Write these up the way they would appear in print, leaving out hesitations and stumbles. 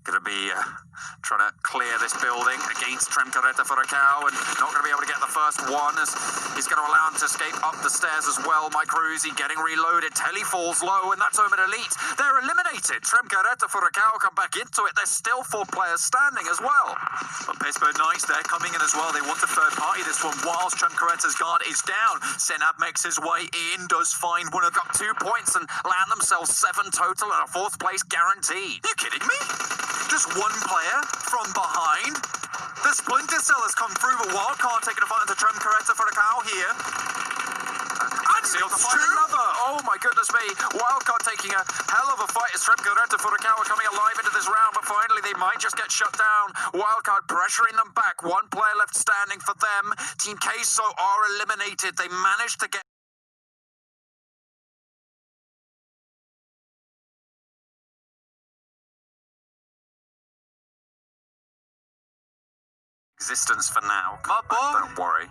going to be trying to clear this building against Tremcaretta for a cow, and not going to be able to get the first one as he's going to allow him to escape up the stairs as well. Mike Ruzi getting reloaded. Telly falls low, and that's Omen Elite. They're eliminated. Tremcaretta for a cow come back into it. There's still 4 players standing as well. But Pittsburgh Knights, they're coming in as well. They want a third party this one whilst Tremcaretta's guard is down. Senab makes his way in, does find one of Got 2 points and land themselves 7 total and a 4th place guaranteed. Are you kidding me? Just 1 player from behind. The Splinter Cell has come through, but Wildcard taking a fight into Tremcaretta for a cow here. And another. Oh my goodness me. Wildcard taking a hell of a fight as Tremcaretta for a cow are coming alive into this round, but finally they might just get shut down. Wildcard pressuring them back. 1 player left standing for them. Team Queso are eliminated. They managed to get existence for now. Don't worry.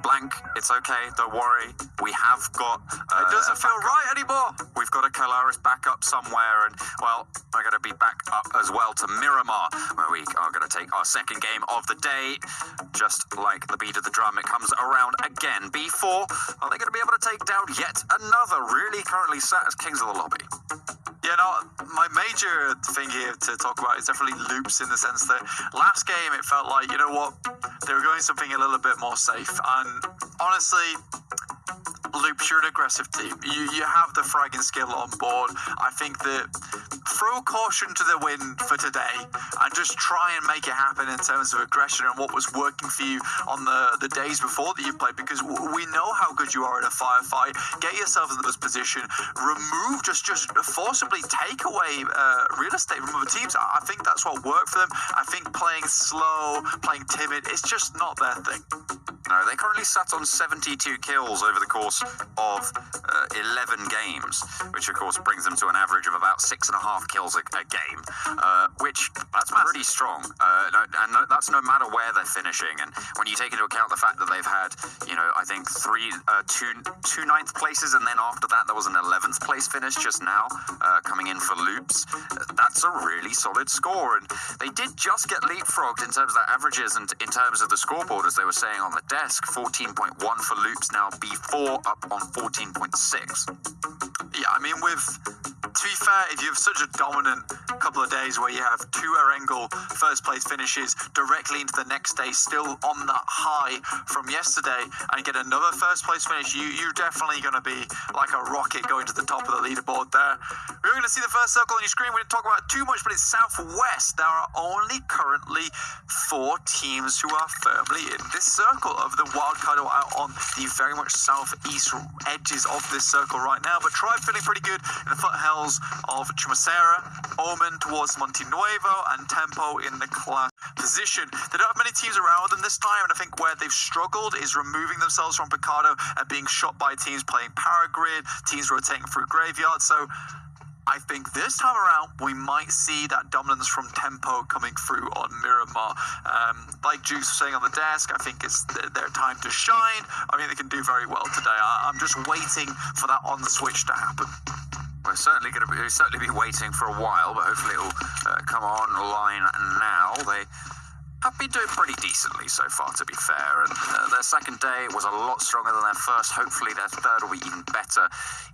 Blank, it's okay. Don't worry. We have got... it doesn't feel right anymore. We've got a Colaris backup somewhere, and, well, we're going to be back up as well to Miramar, where we are going to take our 2nd game of the day. Just like the beat of the drum, it comes around again. B4, are they going to be able to take down yet another really currently sat as kings of the lobby? Yeah, no, my major thing here to talk about is definitely loops, in the sense that last game it felt like, you know what, they were going something a little bit more safe. And honestly, Loops, you're an aggressive team. You have the fragging skill on board. I think that throw caution to the wind for today and just try and make it happen in terms of aggression and what was working for you on the days before that you played, because we know how good you are in a firefight. Get yourself in this position, remove, just forcibly take away real estate from other teams. I think that's what worked for them. I think playing slow, playing timid, it's just not their thing. No, they currently sat on 72 kills over the course of 11 games, which of course brings them to an average of about 6.5 kills a game, which that's pretty strong. And that's no matter where they're finishing. And when you take into account the fact that they've had, you know, I think two 9th places, and then after that there was an 11th place finish just now coming in for Loops. That's a really solid score, and they did just get leapfrogged in terms of their averages and in terms of the scoreboard, as they were saying on the desk. 14.1 for Loops, now B4 up on 14.6. Yeah, I mean, to be fair, if you have such a dominant couple of days where you have 2 Erangel first place finishes directly into the next day, still on that high from yesterday, and get another first place finish, you're definitely going to be like a rocket going to the top of the leaderboard there. We're going to see the first circle on your screen. We didn't talk about it too much, but it's Southwest. There are only currently 4 teams who are firmly in this circle. Of the wildcard are out on the very much southeast edges of this circle right now, but Tribe feeling pretty good in the foothills of Chumacera, Omen towards Monte Nuevo, and Tempo in the class position. They don't have many teams around them this time, and I think where they've struggled is removing themselves from Picado and being shot by teams playing Paragrid, teams rotating through Graveyard. So I think this time around we might see that dominance from Tempo coming through on Miramar. Like Juice was saying on the desk, I think it's their time to shine. I mean, they can do very well today. I'm just waiting for that on switch to happen. We're certainly going to be waiting for a while, but hopefully it will come online now. They have been doing pretty decently so far, to be fair, and their 2nd day was a lot stronger than their first. Hopefully their 3rd will be even better.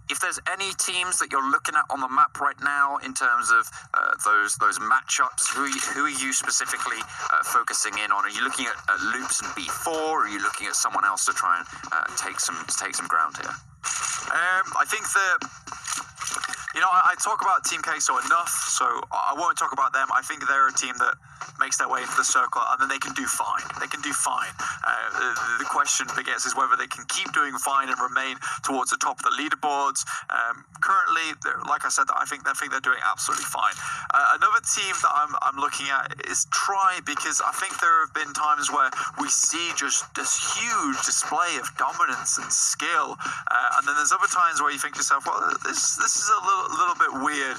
If there's any teams that you're looking at on the map right now in terms of those matchups, who are you specifically focusing in on? Are you looking at Loops and B4, or are you looking at someone else to try and take some ground here? I think that, you know, I talk about Team Queso enough, so I won't talk about them. I think they're a team that makes their way into the circle, and then they can do fine. They can do fine. The question, I guess, is whether they can keep doing fine and remain towards the top of the leaderboards. Currently, like I said, I think they're doing absolutely fine. Another team that I'm looking at is Tribe, because I think there have been times where we see just this huge display of dominance and skill, and then there's other times where you think to yourself, well, this is a little bit weird.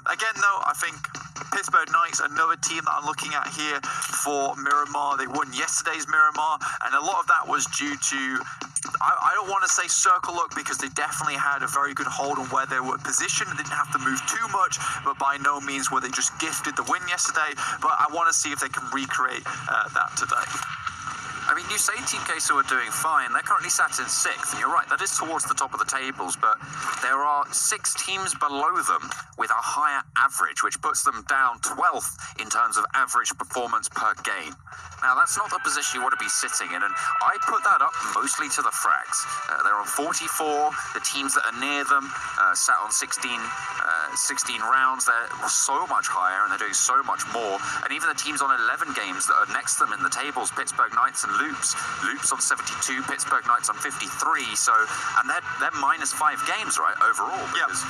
Again, though, I think Pittsburgh Knights, another team that I'm looking at here for Miramar. They won yesterday's Miramar, and a lot of that was due to, I don't want to say circle luck because they definitely had a very good hold on where they were positioned. They didn't have to move too much, but by no means were they just gifted the win yesterday. But I want to see if they can recreate that today. I mean, you say Team Queso are doing fine. They're currently sat in 6th, and you're right, that is towards the top of the tables, but there are 6 teams below them with a higher average, which puts them down 12th in terms of average performance per game. Now, that's not the position you want to be sitting in, and I put that up mostly to the frags. They're on 44. The teams that are near them sat on 16 rounds. They're so much higher, and they're doing so much more. And even the teams on 11 games that are next to them in the tables, Pittsburgh Knights and Loops on 72, Pittsburgh Knights on 53. So, and they're minus 5 games, right, overall, because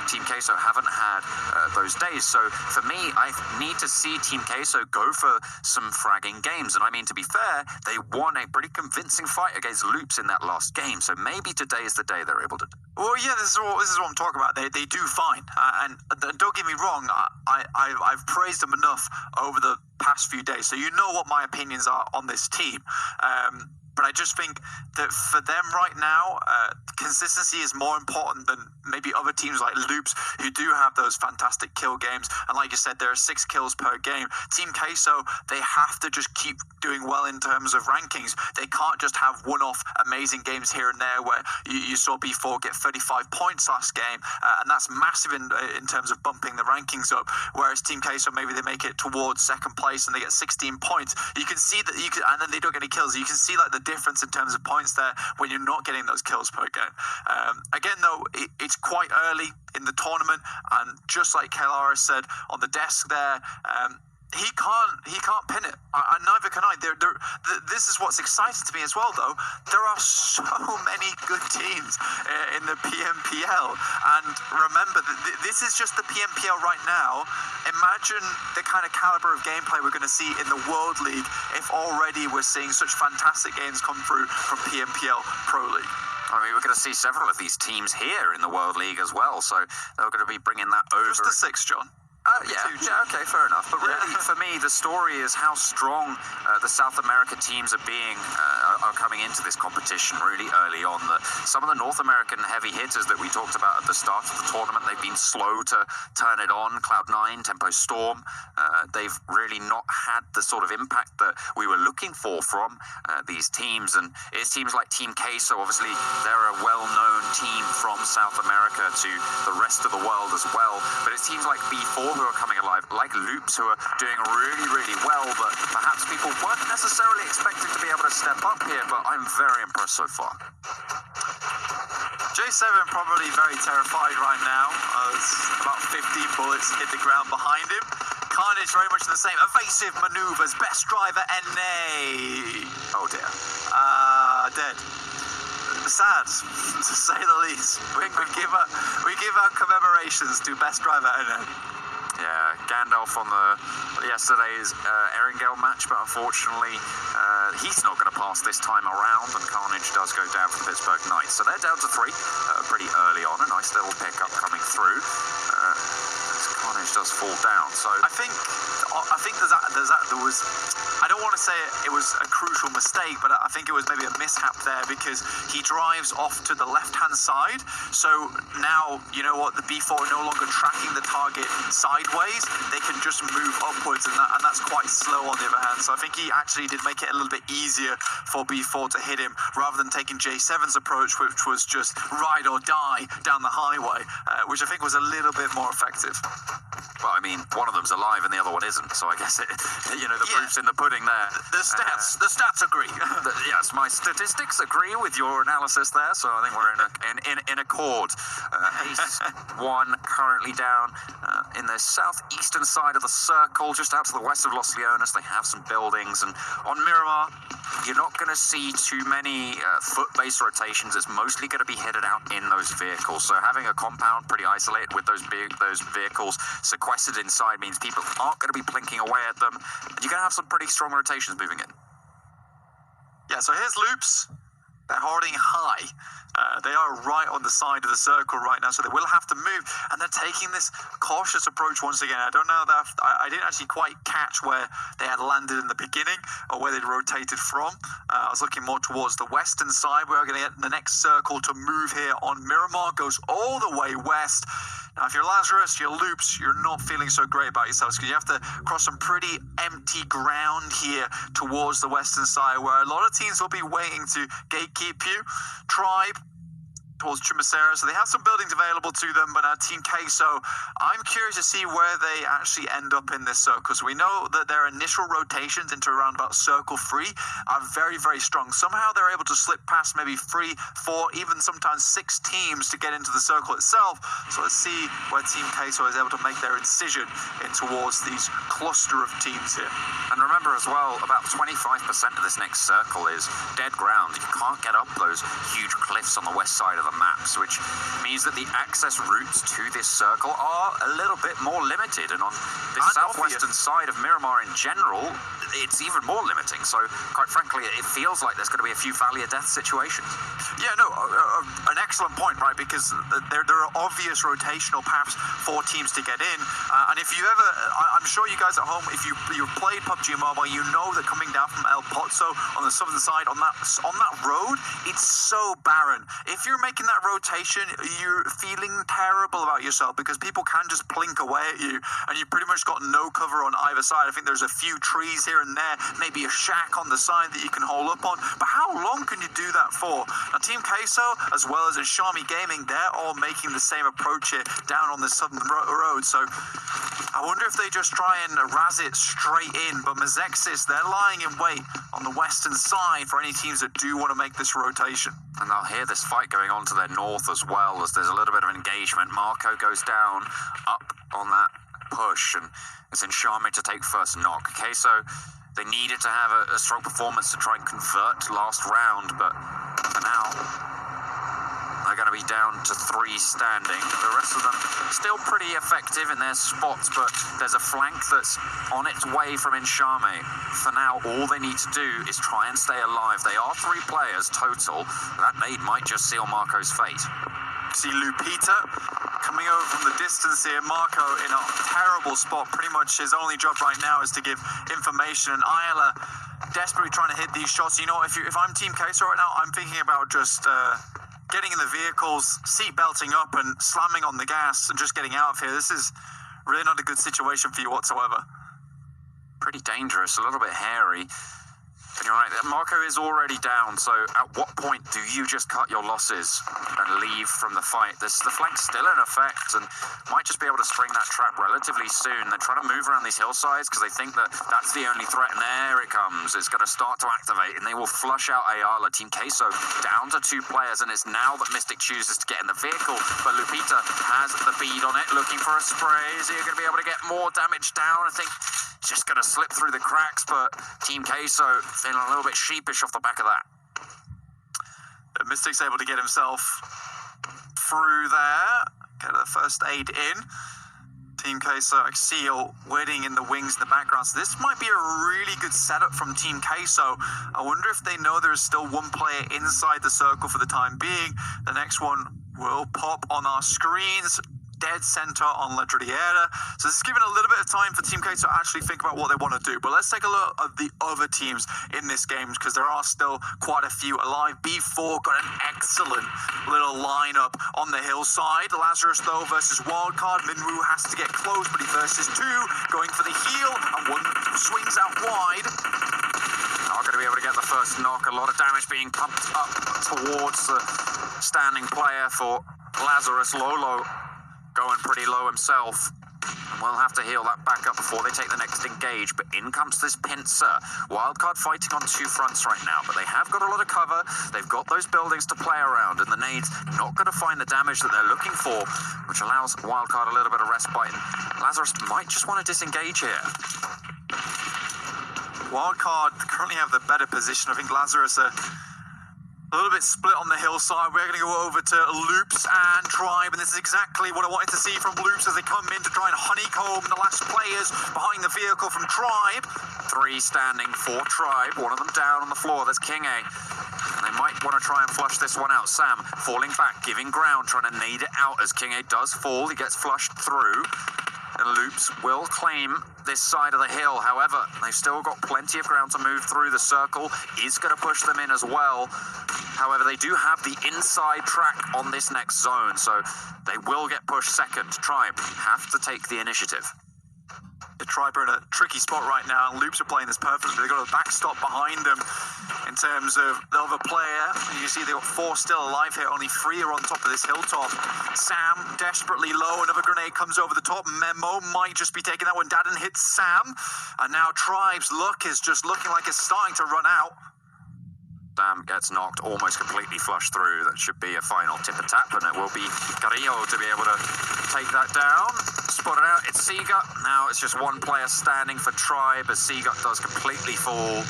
Team Queso haven't had those days. So for me, I need to see Team Queso go for some fragging games. And I mean, to be fair, they won a pretty convincing fight against Loops in that last game. So maybe today is the day they're able to do. Well, yeah, this is what I'm talking about. They do fine, and don't get me wrong. I've praised them enough over the past few days, so you know what my opinions are on this team. But I just think that for them right now, consistency is more important than maybe other teams like Loops, who do have those fantastic kill games. And like you said, there are 6 kills per game. Team Queso, they have to just keep doing well in terms of rankings. They can't just have one-off amazing games here and there where you saw B4 get 35 points last game. And that's massive in terms of bumping the rankings up. Whereas Team Queso, maybe they make it towards 2nd place and they get 16 points. You can see that, and then they don't get any kills. You can see like the difference in terms of points there when you're not getting those kills per game. Again, though, it's quite early in the tournament, and just like Kelara said on the desk there, he can't pin it, and neither can I. This is what's exciting to me as well, though. There are so many good teams in the PMPL, and remember that this is just the PMPL right now. Imagine the kind of caliber of gameplay we're going to see in the World League if already we're seeing such fantastic games come through from PMPL Pro League. I mean, we're going to see several of these teams here in the World League as well, so they're going to be bringing that over. Just the 6, John. Yeah, okay, fair enough. But really, for me, the story is how strong the South America teams are coming into this competition really early on. Some of the North American heavy hitters that we talked about at the start of the tournament, they've been slow to turn it on. Cloud9, Tempo Storm, they've really not had the sort of impact that we were looking for from these teams. And it's teams like Team Queso, obviously, they're a well-known team from South America to the rest of the world as well. But it's teams like B4 who are coming alive, like Loops, who are doing really, really well, but perhaps people weren't necessarily expecting to be able to step up here, but I'm very impressed so far. J7 probably very terrified right now. About 15 bullets hit the ground behind him. Carnage very much the same. Evasive maneuvers, best driver, NA. Oh dear. Dead. Sad, to say the least. We give our commemorations to best driver NA. Yeah, Gandalf on yesterday's Erangel match, but unfortunately he's not going to pass this time around, and Carnage does go down for the Pittsburgh Knights. So they're down to 3 pretty early on. A nice little pickup coming through. Carnage does fall down. So I think there was. I don't want to say it was a crucial mistake, but I think it was maybe a mishap there because he drives off to the left-hand side. So now, you know what, the B4 are no longer tracking the target sideways. They can just move upwards, and that's quite slow on the other hand. So I think he actually did make it a little bit easier for B4 to hit him, rather than taking J7's approach, which was just ride or die down the highway, which I think was a little bit more effective. Well, I mean, one of them's alive and the other one isn't, so I guess the proof's in the pudding there. The stats agree. Yes, my statistics agree with your analysis there, so I think we're in accord. Ace 1 currently down in the southeastern side of the circle, just out to the west of Los Leones. They have some buildings, and on Miramar, you're not going to see too many foot-based rotations. It's mostly going to be headed out in those vehicles. So having a compound pretty isolated with those vehicles sequestered inside means people aren't going to be plinking away at them, and you're going to have some pretty strong rotations moving in. Yeah, so here's Loops. They're holding high. They are right on the side of the circle right now, so they will have to move. And they're taking this cautious approach once again. I don't know that I didn't actually quite catch where they had landed in the beginning or where they'd rotated from. I was looking more towards the western side. We're going to get the next circle to move here on Miramar. Goes all the way west. Now, if you're Lazarus, your loops, you're not feeling so great about yourselves because you have to cross some pretty empty ground here towards the western side where a lot of teams will be waiting to gatekeep you. Tribe towards Chumacera, so they have some buildings available to them, but Team Queso, I'm curious to see where they actually end up in this circle. So we know that their initial rotations into around about circle 3 are very, very strong. Somehow they're able to slip past maybe 3, 4, even sometimes 6 teams to get into the circle itself. So let's see where Team Queso is able to make their incision in towards these cluster of teams here. And remember as well, about 25% of this next circle is dead ground. You can't get up those huge cliffs on the west side of the maps, which means that the access routes to this circle are a little bit more limited. And on the southwestern side of Miramar in general, it's even more limiting. So, quite frankly, it feels like there's going to be a few valley of death situations. Yeah, no, an excellent point, right? Because there are obvious rotational paths for teams to get in. And if you ever, I'm sure you guys at home, if you've played PUBG Mobile, you know that coming down from El Pozo on the southern side on that road, it's so barren. If you're making that rotation, you're feeling terrible about yourself because people can just plink away at you, and you've pretty much got no cover on either side. I think there's a few trees here and there, maybe a shack on the side that you can hole up on, but how long can you do that for? Now, Team Queso, as well as Xiaomi Gaming, they're all making the same approach here down on the southern road, so I wonder if they just try and razz it straight in, but Mazexis, they're lying in wait on the western side for any teams that do want to make this rotation. And they'll hear this fight going on to their north as well, as there's a little bit of engagement. Marco goes down, up on that push, and it's in Xiaomi to take first knock. Okay, so they needed to have a strong performance to try and convert last round, but for now, they're going to be down to 3 standing. The rest of them still pretty effective in their spots, but there's a flank that's on its way from Inshame. For now, all they need to do is try and stay alive. They are 3 players total. That nade might just seal Marco's fate. See Lupita coming over from the distance here. Marco in a terrible spot. Pretty much his only job right now is to give information, and Ayala desperately trying to hit these shots. You know, if I'm Team Queso right now, I'm thinking about just getting in the vehicles, seat belting up and slamming on the gas and just getting out of here. This is really not a good situation for you whatsoever. Pretty dangerous, a little bit hairy. And you're right, Marco is already down, so at what point do you just cut your losses and leave from the fight? The flank's still in effect and might just be able to spring that trap relatively soon. They're trying to move around these hillsides because they think that that's the only threat, and there it comes. It's going to start to activate, and they will flush out Ayala. Team Queso down to 2 players, and it's now that Mystic chooses to get in the vehicle, but Lupita has the bead on it, looking for a spray. Is he going to be able to get more damage down? I think just going to slip through the cracks, but Team Queso feeling a little bit sheepish off the back of that. Mystic's able to get himself through there, get a first aid in. Team Queso, I see you waiting in the wings in the background, so this might be a really good setup from Team Queso. I wonder if they know there's still 1 player inside the circle for the time being. The next one will pop on our screens. Dead center on La Dradiera. So this is giving a little bit of time for Team Queso to actually think about what they want to do. But let's take a look at the other teams in this game, because there are still quite a few alive. B4 got an excellent little lineup on the hillside. Lazarus, though, versus Wildcard. Minwoo has to get close, but he versus 2, going for the heal, and 1 swings out wide. Not going to be able to get the first knock. A lot of damage being pumped up towards the standing player for Lazarus. Lolo going pretty low himself. And we'll have to heal that back up before they take the next engage. But in comes this pincer. Wildcard fighting on 2 fronts right now, but they have got a lot of cover. They've got those buildings to play around, and the nades not going to find the damage that they're looking for, which allows Wildcard a little bit of respite. And Lazarus might just want to disengage here. Wildcard currently have the better position. I think Lazarus are a little bit split on the hillside. We're going to go over to Loops and Tribe, and this is exactly what I wanted to see from Loops as they come in to try and honeycomb the last players behind the vehicle from Tribe. 3 standing for Tribe, one of them down on the floor. There's King A. And they might want to try and flush this one out. Sam falling back, giving ground, trying to nade it out as King A does fall. He gets flushed through. And Loops will claim this side of the hill. However, they've still got plenty of ground to move through. The circle is going to push them in as well. However, they do have the inside track on this next zone, so they will get pushed second. Tribe have to take the initiative. The Tribe are in a tricky spot right now, and Loops are playing this perfectly. They've got a backstop behind them in terms of the other player. You can see they've got 4 still alive here, only 3 are on top of this hilltop. Sam desperately low, another grenade comes over the top. Memo might just be taking that one down and hits Sam. And now Tribe's luck is just looking like it's starting to run out. Sam gets knocked almost completely flushed through. That should be a final tip-a-tap, and it will be Carrillo to be able to take that down. Spotted out, it's Seagut. Now it's just one player standing for Tribe as Seagut does completely fall.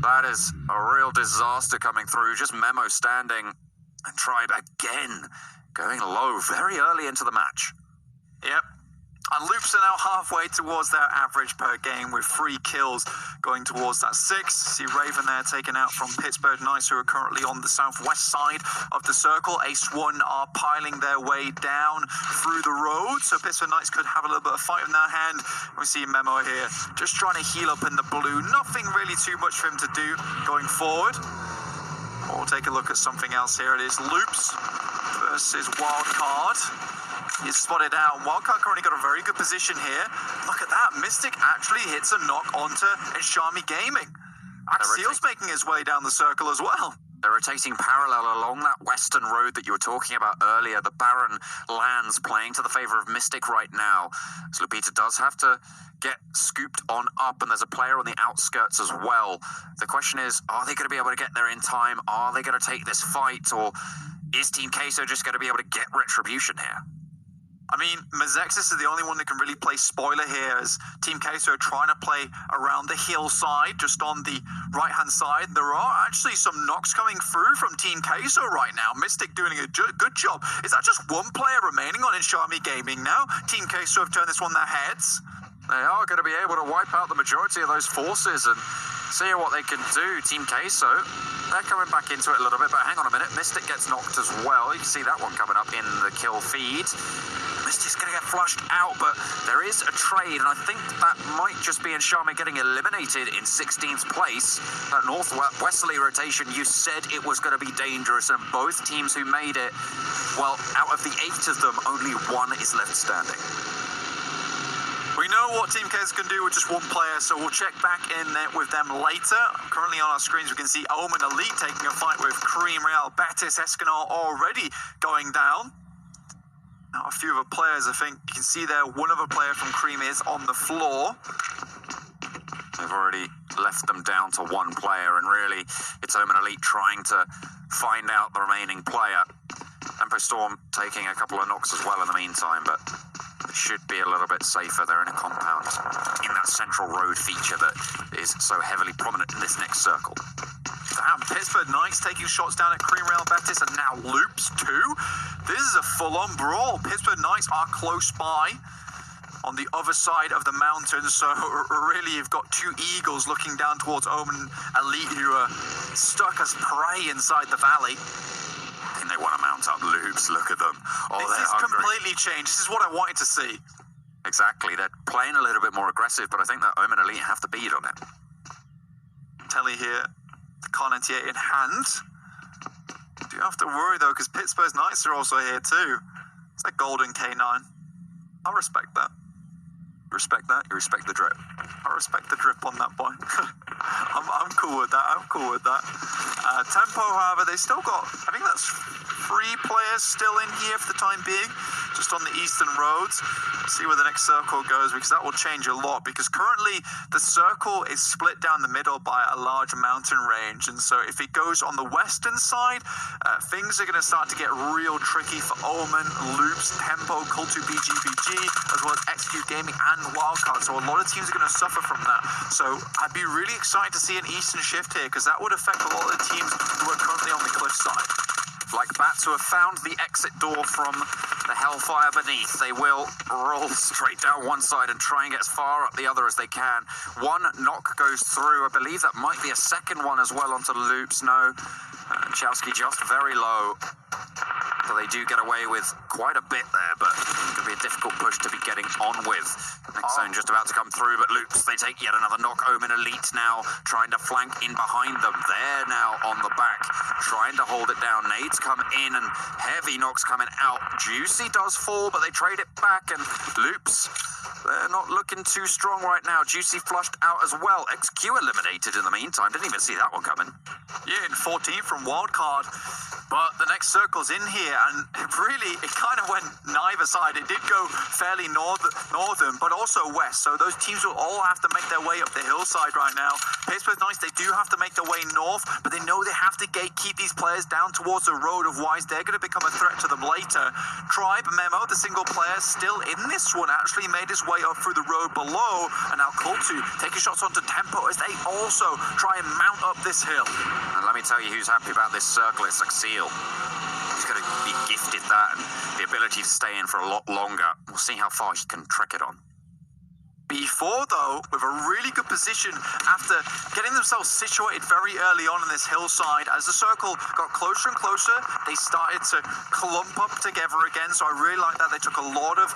That is a real disaster coming through. Just Memo standing, and Tribe again going low very early into the match. Yep. And Loops are now halfway towards their average per game with 3 kills going towards that 6. See Raven there taken out from Pittsburgh Knights, who are currently on the southwest side of the circle. S1 are piling their way down through the road, so Pittsburgh Knights could have a little bit of fight in their hand. We see Memo here just trying to heal up in the blue. Nothing really too much for him to do going forward. We'll take a look at something else here. It is Loops versus Wildcard. He's spotted out. Wildcard currently got a very good position here. Look at that. Mystic actually hits a knock onto Enshami Gaming. Axial's making his way down the circle as well. They're rotating parallel along that western road that you were talking about earlier. The Baron lands playing to the favor of Mystic right now. So Lupita does have to get scooped on up, and there's a player on the outskirts as well. The question is, are they going to be able to get there in time? Are they going to take this fight? Or is Team Queso just going to be able to get retribution here? I mean, Mazexis is the only one that can really play spoiler here, as Team Queso are trying to play around the hillside, just on the right-hand side. There are actually some knocks coming through from Team Queso right now. Mystic doing a good job. Is that just one player remaining on Enshami Gaming now? Team Queso have turned this one their heads. They are going to be able to wipe out the majority of those forces and see what they can do. Team Queso, they're coming back into it a little bit, but hang on a minute. Mystic gets knocked as well. You can see that one coming up in the kill feed. Mystic's going to get flushed out, but there is a trade, and I think that might just be Enshami getting eliminated in 16th place. That northwesterly rotation, you said it was going to be dangerous, and both teams who made it, well, out of the 8 of them, only 1 is left standing. We know what Team Queso can do with just 1 player, so we'll check back in with them later. Currently on our screens, we can see Omen Elite taking a fight with Cream, Real Betis, Escanor already going down. Now, a few other players, I think you can see there, one other player from Cream is on the floor. They've already left them down to 1 player, and really, it's Omen Elite trying to find out the remaining player. Tempo Storm taking a couple of knocks as well in the meantime, but they should be a little bit safer. They're in a compound in that central road feature that is so heavily prominent in this next circle. Damn, Pittsburgh Knights taking shots down at Cream, Real Betis, and now Loops too. This is a full-on brawl. Pittsburgh Knights are close by on the other side of the mountain, so really you've got 2 eagles looking down towards Omen Elite, who are stuck as prey inside the valley. I think they want to mount up Loops. Look at them. Oh, this is completely changed. This is what I wanted to see. Exactly. They're playing a little bit more aggressive, but I think that Omen Elite have to beat on it. Telly here, the Car 98 in hand. Do you have to worry though, because Pittsburgh Knights are also here too. It's like golden K9. I respect that. Respect that? You respect the drip? I respect the drip on that boy. I'm cool with that. I'm cool with that. Tempo, however, they still got, I think that's 3 players still in here for the time being, just on the eastern roads. See where the next circle goes, because that will change a lot, because currently the circle is split down the middle by a large mountain range, and so if it goes on the western side, things are going to start to get real tricky for Omen, Loops, Tempo, Cultu BGBG, as well as Execute Gaming and Wildcard, so a lot of teams are going to suffer from that. So I'd be really excited to see an eastern shift here, because that would affect a lot of the teams who are currently on the cliff side. Like bats who have found the exit door from the hellfire beneath, they will roll straight down one side and try and get as far up the other as they can. 1 knock goes through. I believe that might be a second one as well onto Loops. No, Chowski just very low. So they do get away with quite a bit there, but it's going to be a difficult push to be getting on with. Next zone just about to come through, but Loops, they take yet another knock. Omen Elite now trying to flank in behind them. They're now on the back, trying to hold it down. Nades come in and heavy knocks coming out. Juicy does fall, but they trade it back, and Loops, they're not looking too strong right now. Juicy flushed out as well. XQ eliminated in the meantime. Didn't even see that one coming. Yeah, in 14 from Wildcard. But the next circle's in here, and it kind of went neither side. It did go fairly northern, but also west. So those teams will all have to make their way up the hillside right now. Pittsburgh Knights, they do have to make their way north, but they know they have to keep these players down towards the road. Otherwise, they're going to become a threat to them later. Tribe Memo, the single player, still in this one, actually made his way up through the road below. And now Kultu taking shots onto Tempo as they also try and mount up this hill. And let me tell you who's happy about this circle. It's Axel. He's going to be gifted that and the ability to stay in for a lot longer. We'll see how far he can trek it on. B4, though, with a really good position after getting themselves situated very early on in this hillside. As the circle got closer and closer, they started to clump up together again. So I really like that. They took a lot of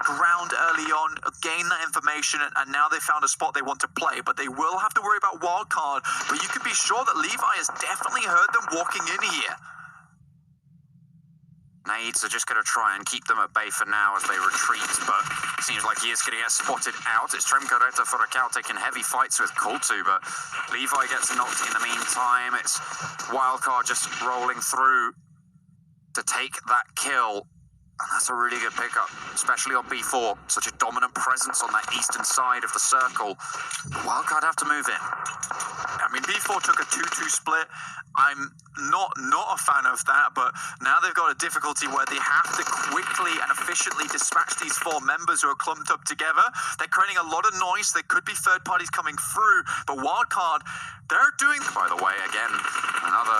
ground early on, gained that information, and now they found a spot they want to play. But they will have to worry about wildcard. But you can be sure that Levi has definitely heard them walking in here. Nades are just going to try and keep them at bay for now as they retreat, but seems like he is going to get spotted out. It's Tremcaretta for Recor taking heavy fights with Kultu, but Levi gets knocked in the meantime. It's Wildcard just rolling through to take that kill. And that's a really good pickup, especially on B4. Such a dominant presence on that eastern side of the circle. Wildcard have to move in. I mean, B4 took a 2-2 split. I'm not a fan of that, but now they've got a difficulty where they have to quickly and efficiently dispatch these four members who are clumped up together. They're creating a lot of noise. There could be third parties coming through, but Wildcard, they're doing... By the way, again, another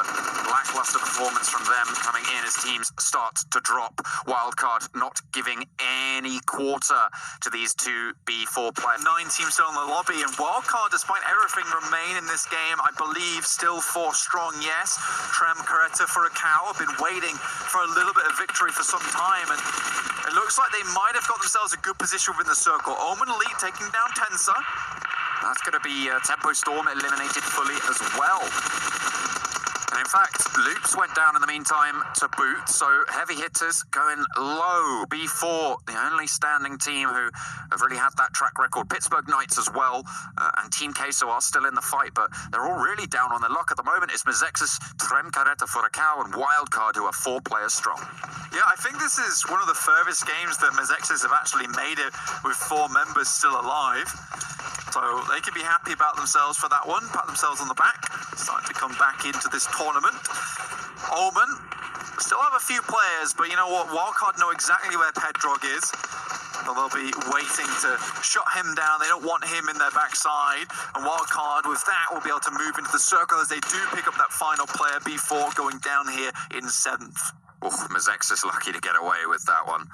lackluster performance from them coming in as teams start to drop. Wildcard not giving any quarter to these two B4 players. 9 teams still in the lobby, and Wildcard, despite everything, remain in this game, I believe, still 4 strong, yes. Trem Caretta for a cow have been waiting for a little bit of victory for some time, and it looks like they might have got themselves a good position within the circle. Omen Elite taking down Tensa. That's going to be Tempo Storm eliminated fully as well. And in fact, Loops went down in the meantime to boot, so heavy hitters going low. B4, the only standing team who have really had that track record. Pittsburgh Knights as well, and Team Queso are still in the fight, but they're all really down on their luck at the moment. It's Mezexus, Tremcaretta, Furacao, and Wildcard, who are 4 players strong. Yeah, I think this is one of the furthest games that Mezexus have actually made it with 4 members still alive. So they can be happy about themselves for that one, pat themselves on the back, starting to come back into this tournament. Omen still have a few players, but you know what? Wildcard know exactly where Pedrog is. So they'll be waiting to shut him down. They don't want him in their backside. And Wildcard, with that, will be able to move into the circle as they do pick up that final player, B4, going down here in 7th. Oh, Mazex is lucky to get away with that one,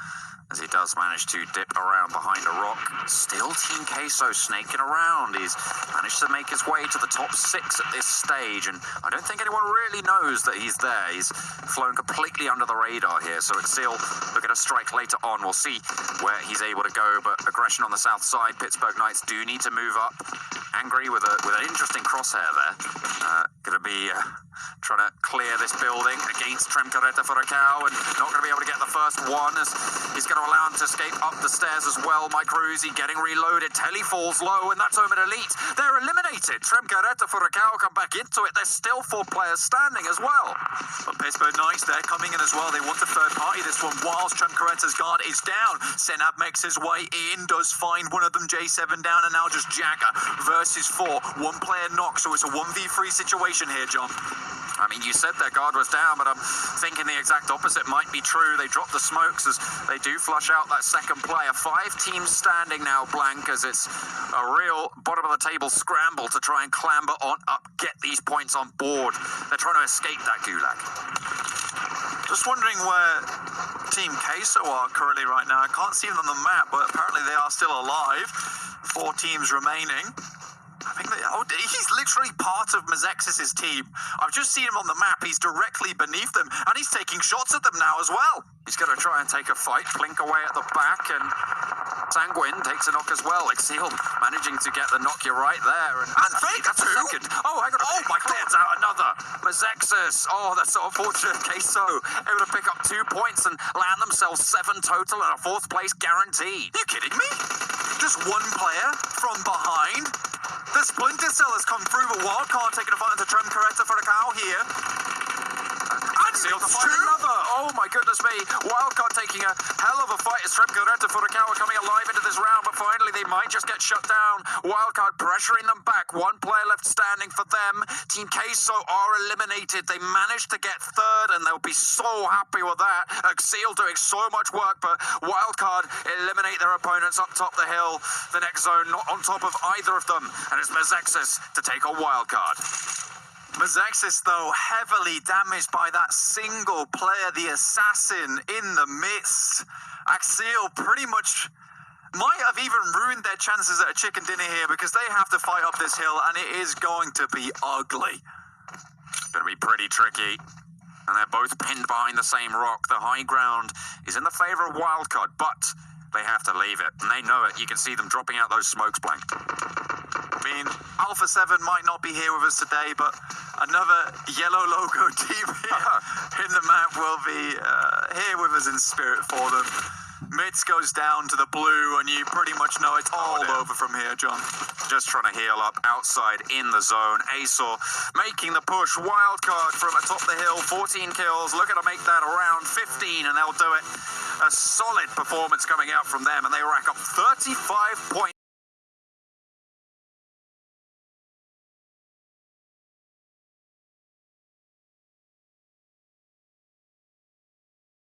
as he does manage to dip around behind a rock. Still Team Queso snaking around. He's managed to make his way to the top 6 at this stage, and I don't think anyone really knows that he's there. He's flown completely under the radar here, so Exil looking to strike later on. We'll see where he's able to go, but aggression on the south side. Pittsburgh Knights do need to move up. Angry with an interesting crosshair there. Going to be trying to clear this building against Tremcaretta for a cow, and not going to be able to get the first one, as he's going to allow him to escape up the stairs as well. Mike Ruzi getting reloaded. Telly falls low, and that's Omen Elite. They're eliminated. Tremcaretta for a cow come back into it. There's still 4 players standing as well. But Pittsburgh Knights, they're coming in as well. They want a third party this one, whilst Tremcaretta's guard is down. Senab makes his way in, does find one of them, J7 down, and now just Jagger versus 4. 1 player knock, so it's a 1v3 situation here, John. I mean, you said their guard was down, but I'm thinking the exact opposite might be true. They drop the smokes as they do flush out that second player. 5 teams standing now blank, as it's a real bottom of the table scramble to try and clamber on up, get these points on board. They're trying to escape that gulag. Just wondering where Team Queso are currently right now. I can't see them on the map, but apparently they are still alive. 4 teams remaining. I think he's literally part of Mazexis' team. I've just seen him on the map. He's directly beneath them, and he's taking shots at them now as well. He's going to try and take a fight. Blink away at the back, and Sanguine takes a knock as well. Exil managing to get the knock. You're right there. And that's a second. Oh, hang on. Oh, my God. Clears out another. Mazexis. Oh, that's so unfortunate. Queso able to pick up 2 points and land themselves 7 total and a 4th place guaranteed. Are you kidding me? Just one player from behind. The Splinter Cell has come through, but Wildcard taking a fight into Trem Coretta for a cow here. And Seal to find another. Oh my goodness me. Wildcard taking a hell of a fight as Trem Coretta for a cow coming alive into this round, but finally they might just get shut down. Wildcard pressuring them back. 1 player left standing for them. Team Queso are eliminated. They managed to get 3rd, and they'll be so happy with that. Exil doing so much work, but Wildcard eliminate their opponents up top the hill. The next zone not on top of either of them, and it's Mazexis to take a Wildcard. Mazexis, though, heavily damaged by that single player, the assassin in the midst. Axel pretty much might have even ruined their chances at a chicken dinner here, because they have to fight up this hill, and it is going to be ugly. Going to be pretty tricky. And they're both pinned behind the same rock. The high ground is in the favor of Wildcard, but they have to leave it. And they know it. You can see them dropping out those smokes, Blank. I mean, Alpha 7 might not be here with us today, but another yellow logo team here in the map will be here with us in spirit for them. Mitz goes down to the blue, and you pretty much know it's all over from here, John. Just trying to heal up outside in the zone. Azor making the push. Wildcard from atop the hill. 14 kills. Looking to make that around 15, and they'll do it. A solid performance coming out from them, and they rack up 35 points.